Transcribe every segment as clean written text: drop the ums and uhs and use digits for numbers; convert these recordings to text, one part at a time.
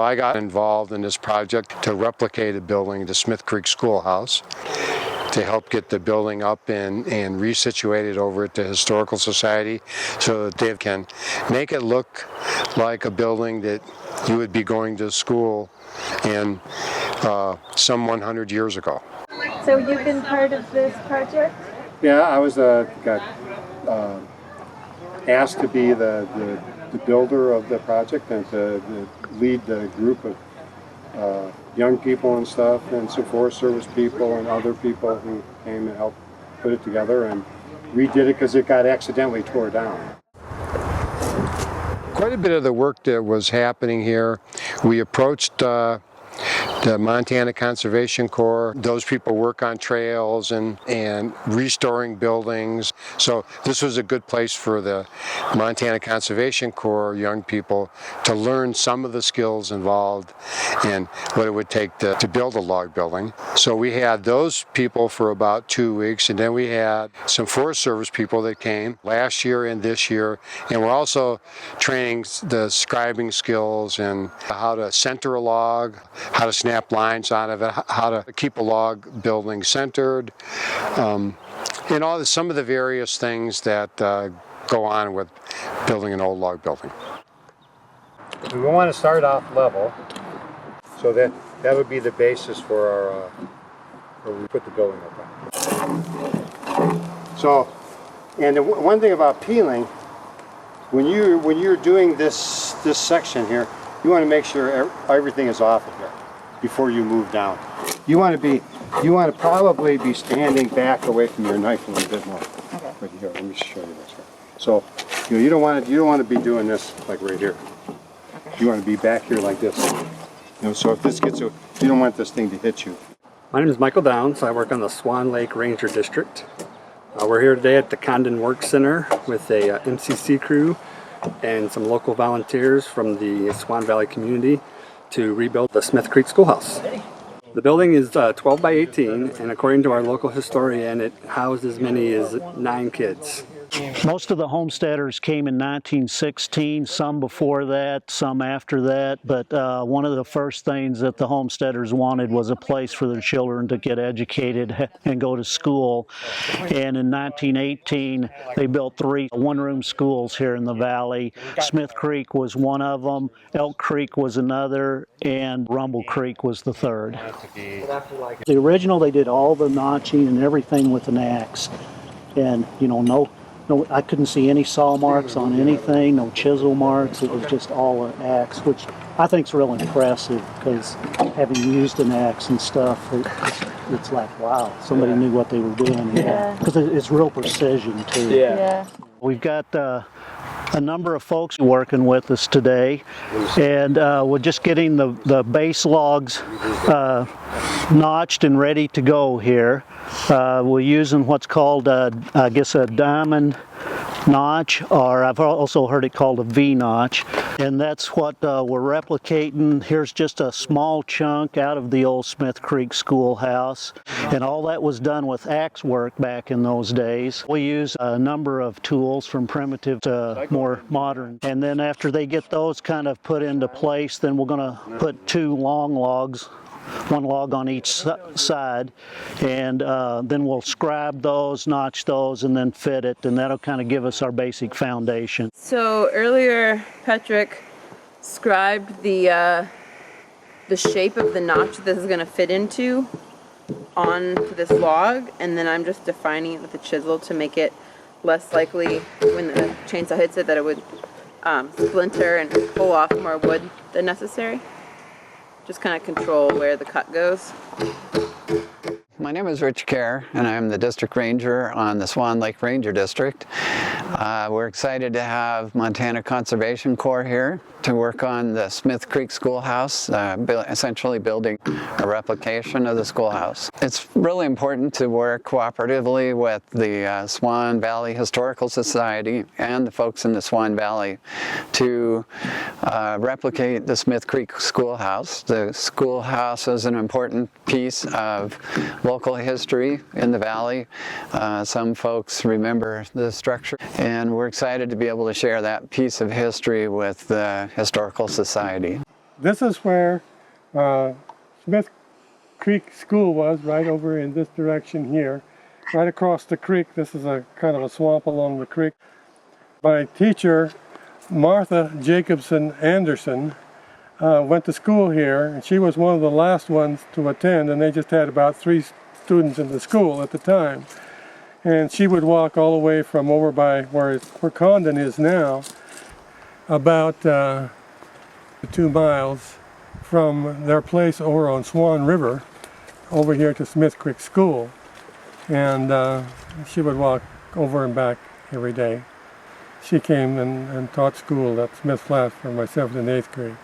I got involved in this project to replicate a building, the Smith Creek Schoolhouse, to help get the building up and resituated over at the Historical Society so that they can make it look like a building that you would be going to school in some 100 years ago. So you've been part of this project? Yeah, I was got asked to be the builder of the project and to lead the group of young people and stuff, and some Forest Service people and other people who came and helped put it together and redid it because it got accidentally tore down. Quite a bit of the work that was happening here, we approached the Montana Conservation Corps. Those people work on trails and restoring buildings. So this was a good place for the Montana Conservation Corps young people to learn some of the skills involved and what it would take to build a log building. So we had those people for about 2 weeks, and then we had some Forest Service people that came last year and this year, and we're also training the scribing skills and how to center a log, how to snap lines out of it, how to keep a log building centered, and some of the various things that go on with building an old log building. We want to start off level, so that would be the basis for our where we put the building up on. So, and the one thing about peeling, when you're doing this section here, you want to make sure everything is off of here before you move down. You want to probably be standing back away from your knife a little bit more. Okay. Right here, let me show you this. So, you don't want to be doing this like right here. Okay. You want to be back here like this. So if this gets you don't want this thing to hit you. My name is Michael Downs. I work on the Swan Lake Ranger District. We're here today at the Condon Work Center with a MCC crew and some local volunteers from the Swan Valley community to rebuild the Smith Creek Schoolhouse. The building is 12 by 18, and according to our local historian, it housed as many as 9 kids. Most of the homesteaders came in 1916, some before that, some after that, but one of the first things that the homesteaders wanted was a place for their children to get educated and go to school. And in 1918, they built 3 one-room schools here in the valley. Smith Creek was one of them, Elk Creek was another, and Rumble Creek was the third. The original, they did all the notching and everything with an axe. And, no, I couldn't see any saw marks on anything, no chisel marks. It was just all an axe, which I think is real impressive because having used an axe and stuff, it's like, wow, somebody knew what they were doing. Yeah. Because it's real precision, too. Yeah. We've got a number of folks working with us today, and we're just getting the base logs notched and ready to go here. We're using what's called, I guess, a diamond notch, or I've also heard it called a V-notch, and that's what we're replicating. Here's just a small chunk out of the old Smith Creek Schoolhouse, and all that was done with axe work back in those days. We use a number of tools from primitive to more modern, and then after they get those kind of put into place, then we're going to put 2 long logs, 1 log on each side, and then we'll scribe those, notch those, and then fit it, and that'll kind of give us our basic foundation. So earlier Patrick scribed the shape of the notch this is going to fit into on this log, and then I'm just defining it with a chisel to make it less likely when the chainsaw hits it that it would splinter and pull off more wood than necessary. Just kind of control where the cut goes. My name is Rich Kerr, and I'm the District Ranger on the Swan Lake Ranger District. We're excited to have Montana Conservation Corps here to work on the Smith Creek Schoolhouse, essentially building a replication of the schoolhouse. It's really important to work cooperatively with the Swan Valley Historical Society and the folks in the Swan Valley to replicate the Smith Creek Schoolhouse. The schoolhouse is an important piece of local history in the valley. Some folks remember the structure, and we're excited to be able to share that piece of history with the Historical Society. This is where Smith Creek School was, right over in this direction here. Right across the creek, this is a kind of a swamp along the creek. My teacher, Martha Jacobson Anderson, went to school here, and she was one of the last ones to attend, and they just had about 3 students in the school at the time. And she would walk all the way from over by where Condon is now, about 2 miles from their place over on Swan River, over here to Smith Creek School. And she would walk over and back every day. She came and taught school at Smith Flat for my 7th and 8th grade.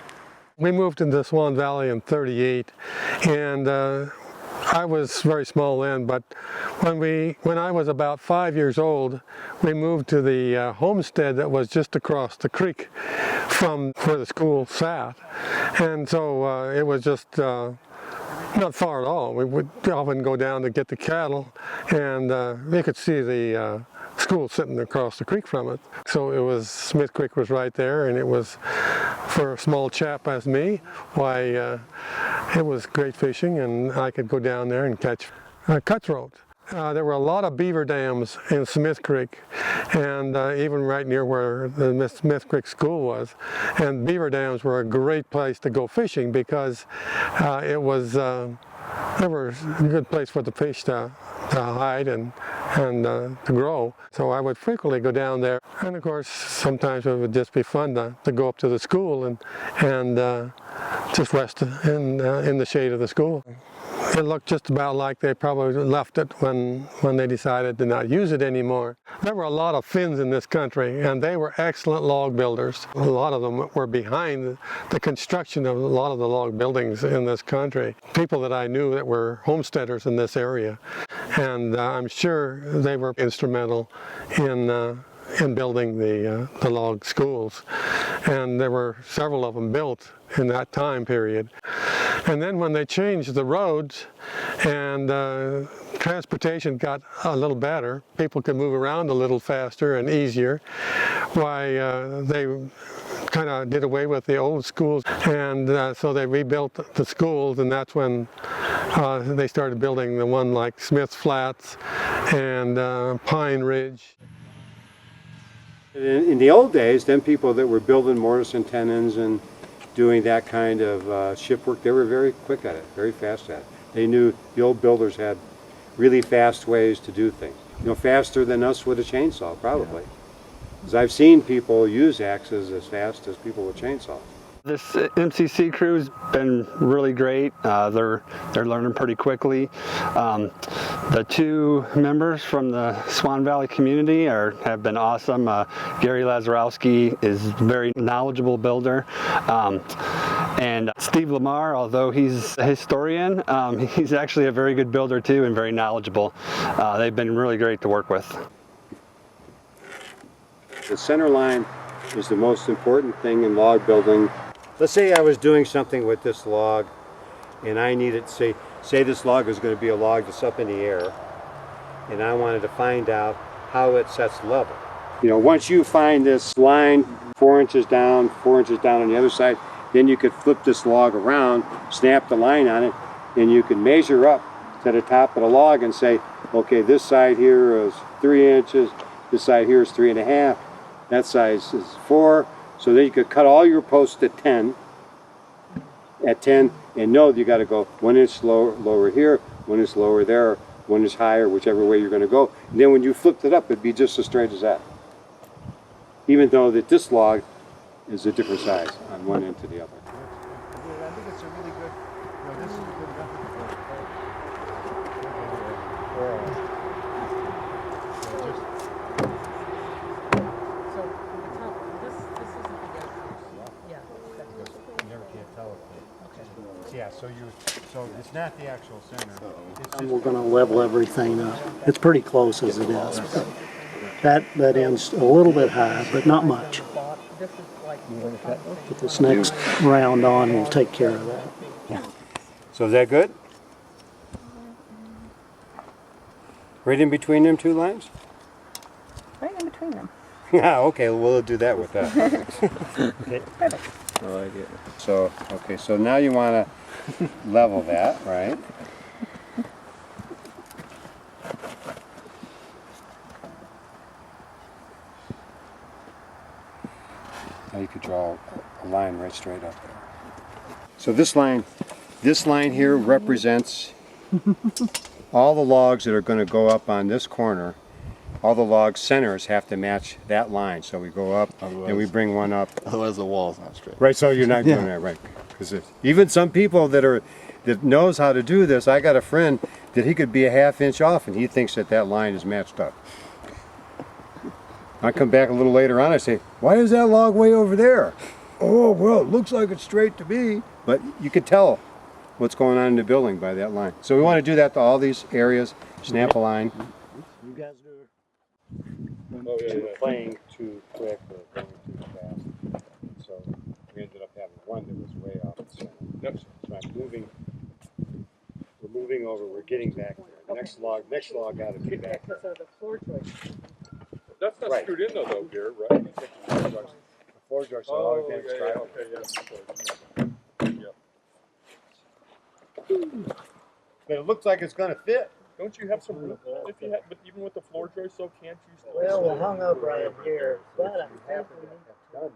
We moved into Swan Valley in '38, and I was very small then, but when I was about 5 years old, we moved to the homestead that was just across the creek from where the school sat. And so it was just not far at all. We would often go down to get the cattle, and we could see the school sitting across the creek from it. So it was, Smith Creek was right there, and it was, for a small chap as me, why it was great fishing, and I could go down there and catch cutthroat. There were a lot of beaver dams in Smith Creek, and even right near where the Smith Creek School was. And beaver dams were a great place to go fishing because it was they were a good place for the fish to hide and to grow. So I would frequently go down there, and of course sometimes it would just be fun to go up to the school and just rest in the shade of the school. It looked just about like they probably left it when they decided to not use it anymore. There were a lot of Finns in this country, and they were excellent log builders. A lot of them were behind the construction of a lot of the log buildings in this country. People that I knew that were homesteaders in this area, and I'm sure they were instrumental in building the log schools. And there were several of them built in that time period. And then when they changed the roads and transportation got a little better, people could move around a little faster and easier, why they kind of did away with the old schools, and so they rebuilt the schools, and that's when they started building the one like Smith Flats and Pine Ridge. In the old days, them people that were building mortise and tenons and doing that kind of ship work, they were very quick at it, very fast at it. They knew, the old builders had really fast ways to do things. You know, faster than us with a chainsaw, probably. Because I've seen people use axes as fast as people with chainsaws. This MCC crew's been really great. They're learning pretty quickly. The 2 members from the Swan Valley community have been awesome. Gary Lazarowski is a very knowledgeable builder. And Steve Lamar, although he's a historian, he's actually a very good builder too and very knowledgeable. They've been really great to work with. The center line is the most important thing in log building. Let's say I was doing something with this log and I needed, say this log is going to be a log that's up in the air, and I wanted to find out how it sets level. You know, once you find this line 4 inches down on the other side, then you could flip this log around, snap the line on it, and you can measure up to the top of the log and say, okay, this side here is 3 inches, this side here is 3.5, that side is 4. So then you could cut all your posts at 10, and know that you got to go 1 inch lower here, 1 inch lower there, 1 inch higher, whichever way you're going to go. And then when you flipped it up, it'd be just as straight as that. Even though that this log is a different size on one end to the other. I think it's a really good, this is a good method Yeah, so it's not the actual center. And we're going to level everything up. It's pretty close as it is. That end's a little bit high, but not much. Put this next round on, we'll take care of that. Yeah. So is that good? Right in between them 2 lines? Right in between them. Yeah, okay, we'll do that with that. Okay, perfect. I like it. So, okay, so now you want to level that, right? Now you could draw a line right straight up there. So this line here represents all the logs that are going to go up on this corner. All the log centers have to match that line. So we go up and we bring one up. Otherwise the wall's not straight. Right, so you're not doing that right. Because even some people that knows how to do this, I got a friend that he could be a ½ inch off and he thinks that line is matched up. I come back a little later on, I say, why is that log way over there? Oh, well, it looks like it's straight to me. But you can tell what's going on in the building by that line. So we want to do that to all these areas, snap a line. You guys are Playing too quick or going too fast. So we ended up having one that was way off the center. Yep. So I'm moving. We're moving over. We're getting back there. The next log got to be back there. That's not Right. screwed in though, here, right? The floor joists are all against driving. But it looks like it's going to fit. Don't you have some room? If you have, but even with the floor joist, so can't you still? well, we're hung up right here, but I think we need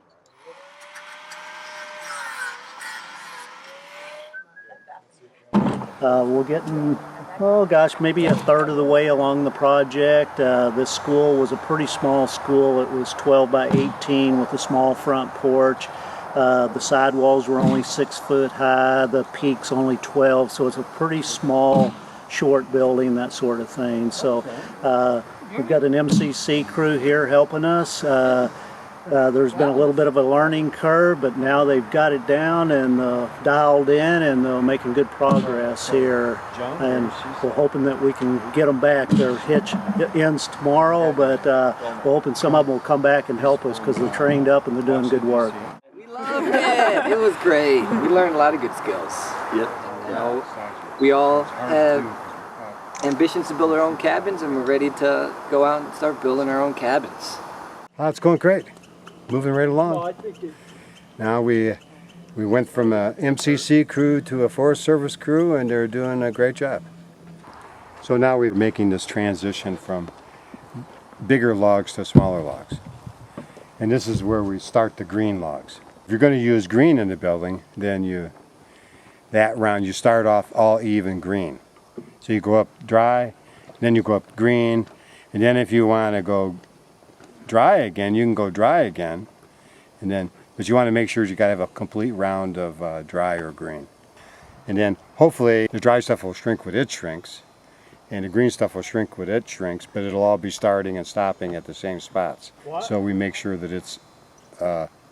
we're getting, oh gosh, maybe a third of the way along the project. This school was a pretty small school. It was 12 by 18 with a small front porch. The sidewalls were only 6 foot high, the peak's only 12, so it's a pretty small, short building, that sort of thing. So we've got an MCC crew here helping us. There's been a little bit of a learning curve, but now they've got it down and dialed in, and they're making good progress here. And we're hoping that we can get them back. Their hitch ends tomorrow, but we're hoping some of them will come back and help us because they're trained up and they're doing good work. We loved it. It was great. We learned a lot of good skills. Yep. You know, we all have ambitions to build our own cabins, and we're ready to go out and start building our own cabins. Oh, it's going great. Moving right along. Now we went from a MCC crew to a Forest Service crew, and they're doing a great job. So now we're making this transition from bigger logs to smaller logs. And this is where we start the green logs. If you're going to use green in the building, then that round you start off all even green. So you go up dry, then you go up green, and then if you want to go dry again, you can go dry again, but you want to make sure you got to have a complete round of dry or green. And then hopefully the dry stuff will shrink when it shrinks, and the green stuff will shrink when it shrinks, but it'll all be starting and stopping at the same spots. So we make sure that it's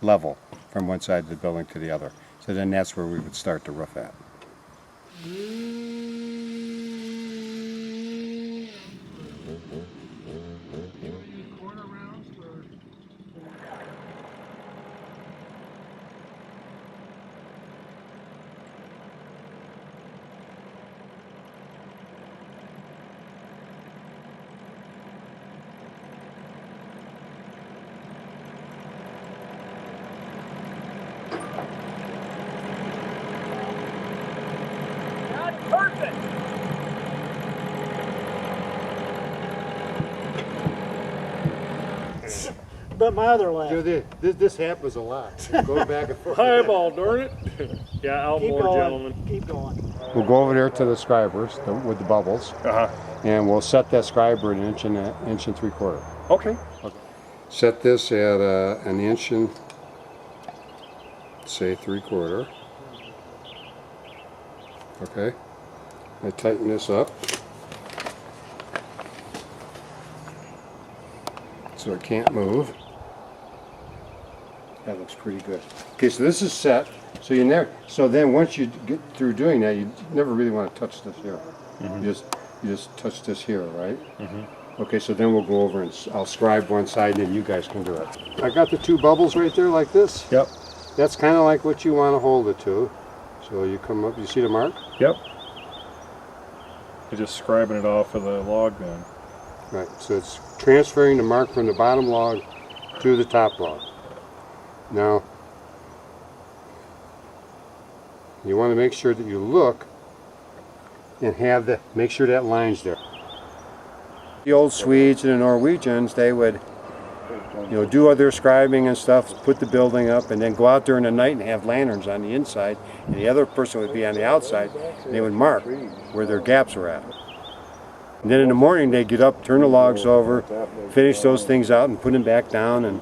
level from one side of the building to the other. So then that's where we would start the roof at. But my other lap. This happens a lot. Go back and forth. Highball, darn it. Yeah, out Keep more, going. gentlemen. Keep going. We'll go over there to the scribers with the bubbles, and we'll set that scriber an inch and 3/4. Okay. Set this at an inch and say 3/4. Okay. I tighten this up so it can't move. That looks pretty good. Okay, so this is set. So then once you get through doing that, you never really want to touch this here. You just touch this here, right? Okay, so then we'll go over and I'll scribe one side and then you guys can do it. I got the 2 bubbles right there like this. Yep. That's kind of like what you want to hold it to. So you come up, you see the mark? Yep. You're just scribing it off of the log then. Right, so it's transferring the mark from the bottom log to the top log. Now, You want to make sure that you look and make sure that line's there. The old Swedes and the Norwegians, they would, do other scribing and stuff, put the building up, and then go out during the night and have lanterns on the inside, and the other person would be on the outside, and they would mark where their gaps were at. And then in the morning they'd get up, turn the logs over, finish those things out, and put them back down. And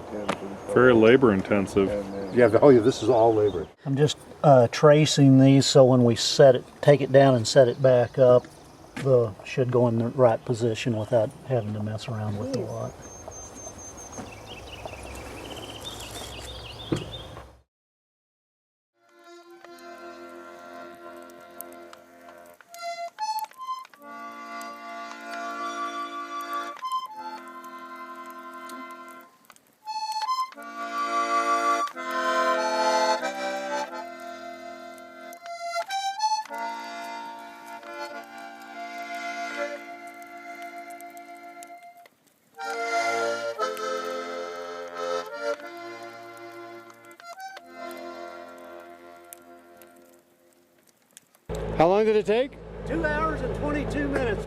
Very labor intensive. yeah, this is all labor. I'm just tracing these so when we take it down and set it back up, should go in the right position without having to mess around with a lot. How long did it take? 2 hours and 22 minutes.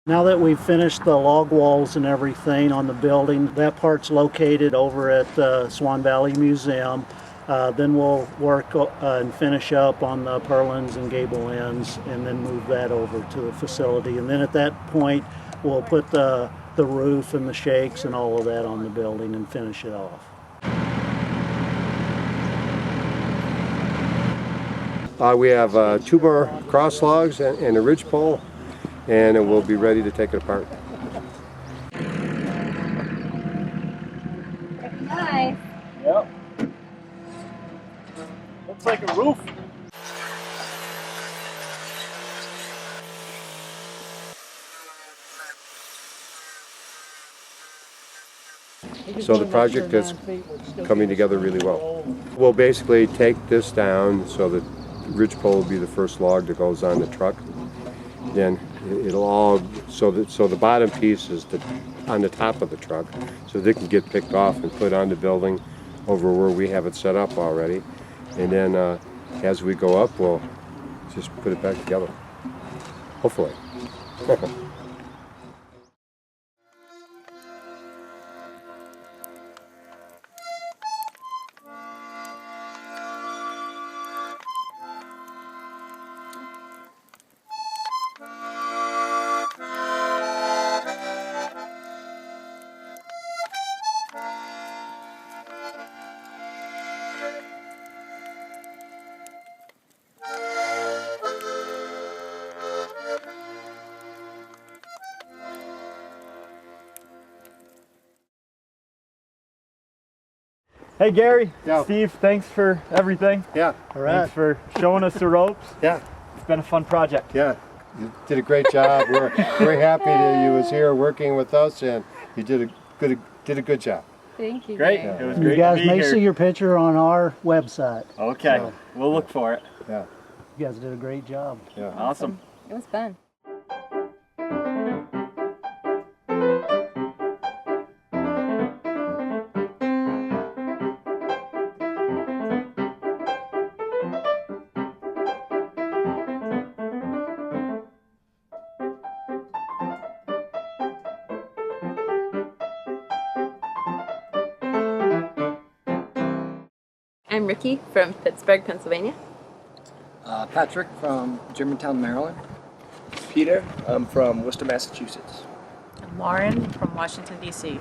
Now that we've finished the log walls and everything on the building, that part's located over at the Swan Valley Museum. Then we'll work and finish up on the purlins and gable ends and then move that over to the facility. And then at that point, we'll put the roof and the shakes and all of that on the building and finish it off. We have 2 more cross logs and a ridge pole, and we'll be ready to take it apart. Nice. Yep. Looks like a roof. So the project is coming together really well. We'll basically take this down so that ridge pole will be the first log that goes on the truck. Then it'll all, so the bottom piece is on the top of the truck, so they can get picked off and put on the building over where we have it set up already. And then as we go up, we'll just put it back together, hopefully. Hey Gary, Yeah. Steve, thanks for everything. Yeah, All right. Thanks for showing us the ropes. yeah, It's been a fun project. yeah. You did a great job. We're very happy that you was here working with us, and you did a good job. Thank you. Great. Gary. It was You great guys to be may here. see your picture on our website. Okay, So- we'll look for it. Yeah, You guys did a great job. yeah. Awesome. It was fun. I'm Ricky from Pittsburgh, Pennsylvania. Patrick from Germantown, Maryland. Peter, I'm from Worcester, Massachusetts. I'm Lauren from Washington, D.C.